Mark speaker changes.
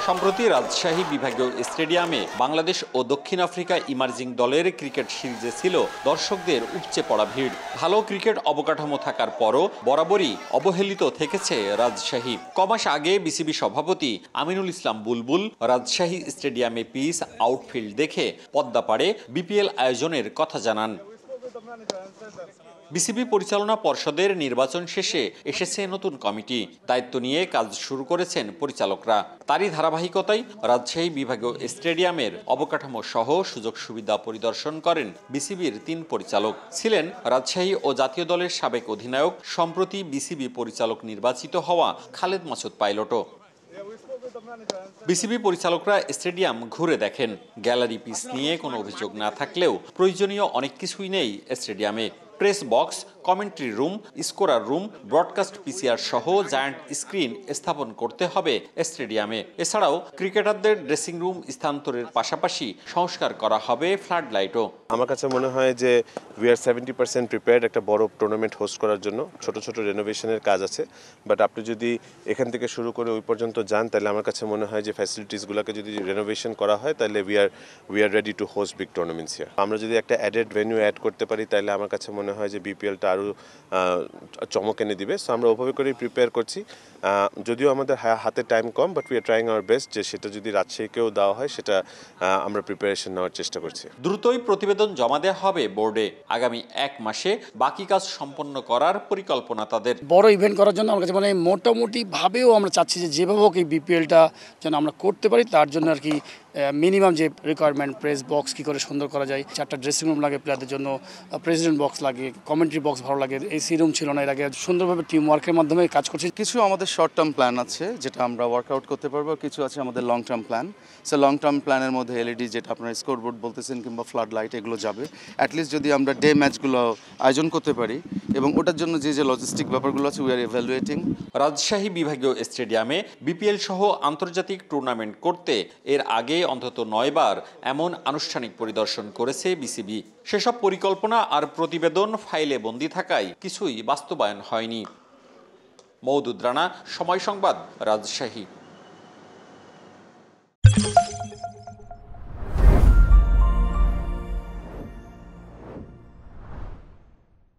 Speaker 1: সম্প্রতি রাজশাহী বিভাগীয় স্টেডিয়ামে বাংলাদেশ ও দক্ষিণ আফ্রিকা ইমার্জিং দলের ক্রিকেট সিরিজে ছিল দর্শকদের উপচে পড়া ভিড়। ভালো ক্রিকেট অবকাঠামো থাকার পরও বরাবরই অবহেলিত থেকেছে রাজশাহী। কমাস আগে বিসিবি সভাপতি আমিনুল ইসলাম বুলবুল রাজশাহী স্টেডিয়ামে পিচ আউটফিল্ড দেখে পদ্মা পাড়ে বিপিএল আয়োজনের কথা জানান। বিসিবি পরিচালনা পর্ষদের নির্বাচন শেষে এসেছে নতুন কমিটি, দায়িত্ব নিয়ে কাজ শুরু করেছেন পরিচালকরা। তারই ধারাবাহিকতায় রাজশাহী বিভাগীয় স্টেডিয়ামের অবকাঠামো সহ সুযোগ সুবিধা পরিদর্শন করেন বিসিবির ৩ পরিচালক। ছিলেন রাজশাহী ও জাতীয় দলের সাবেক অধিনায়ক, সম্প্রতি বিসিবি পরিচালক নির্বাচিত হওয়া খালেদ মাসুদ পাইলটও। বিসিবি পরিচালকরা স্টেডিয়াম ঘুরে দেখেন। গ্যালারি পিচ নিয়ে কোনো অভিযোগ না থাকলেও প্রয়োজনীয় অনেক কিছুই নেই স্টেডিয়ামে। Press box, commentary room, scorer room, broadcast PCR সহ জায়ান্ট স্ক্রিন স্থাপন করতে হবে স্টেডিয়ামে। এছাড়াও ক্রিকেটারদের ড্রেসিং রুম স্থানান্তরের পাশাপাশি সংস্কার করা হবে ফ্লাড লাইটও।
Speaker 2: আমার কাছে মনে হয় যে উই আর 70% প্রিপেয়ার্ড একটা বড় টুর্নামেন্ট হোস্ট করার জন্য। ছোট ছোট রেনোভেশনের কাজ আছে, বাট আপনি যদি এখান থেকে শুরু করে ওই পর্যন্ত যান তাহলে আমার কাছে মনে হয় যে ফ্যাসিলিটিসগুলোকে যদি রেনোভেশন করা হয় তাহলে we are ready to host big tournaments here. আমরা যদি একটা অ্যাডেড ভেন্যু অ্যাড করতে পারি তাহলে আমার কাছে মনে হয় যে বিপিএলটা আরও চমক এনে দিবে। সো আমরা ওভাবে করেই প্রিপেয়ার করছি। যদিও আমাদের হাতে time com, but we are trying our best যে সেটা যদি রাজশাহীকেও দেওয়া হয় সেটা আমরা প্রিপারেশন নেওয়ার চেষ্টা করছি।
Speaker 1: দ্রুতই প্রতিবেদন জমা দেওয়া হবে বোর্ডে। আগামী 1 মাসে বাকি কাজ সম্পন্ন করার পরিকল্পনা তাদের।
Speaker 3: বড় ইভেন্ট করার জন্য আমার কাছে মানে মোটামুটি ভাবেও আমরা চাচ্ছি যে যেভাবে হোক এই বিপিএলটা যেন আমরা করতে পারি, তার জন্য আর কি মিনিমাম যে রিকোয়ারমেন্ট, প্রেস বক্স কী করে সুন্দর করা যায়, 4টা ড্রেসিং রুম লাগে প্লেয়ারদের জন্য, প্রেসিডেন্ট বক্স লাগে, কমেন্ট্রি বক্স ভালো লাগে, এসি রুম ছিল না এর আগে। সুন্দরভাবে টিম ওয়ার্কের মাধ্যমে কাজ করছি।
Speaker 4: কিছু আমাদের শর্ট টার্ম প্ল্যান আছে যেটা আমরা ওয়ার্কআউট করতে পারবো, কিছু আছে আমাদের long term plan. So long term প্ল্যানের মধ্যে এলইডি যেটা আপনার স্কোরবোর্ড বলতেছেন কিংবা ফ্লাড লাইট এগুলো যাবে। অ্যাটলিস্ট যদি আমরা ডে ম্যাচগুলো আয়োজন করতে পারি এবং ওটার জন্য যে লজিস্টিক ব্যাপারগুলো আছে উই আর ইভ্যালুয়েটিং।
Speaker 1: রাজশাহী বিভাগীয় স্টেডিয়ামে বিপিএল সহ আন্তর্জাতিক টুর্নামেন্ট করতে এর আগে অন্তত 9 বার এমন আনুষ্ঠানিক পরিদর্শন করেছে বিসিবি। সেসব পরিকল্পনা আর প্রতিবেদন ফাইলে বন্দী থাকায় কিছুই বাস্তবায়ন হয়নি। মওদুদ রানা, সময় সংবাদ, রাজশাহী।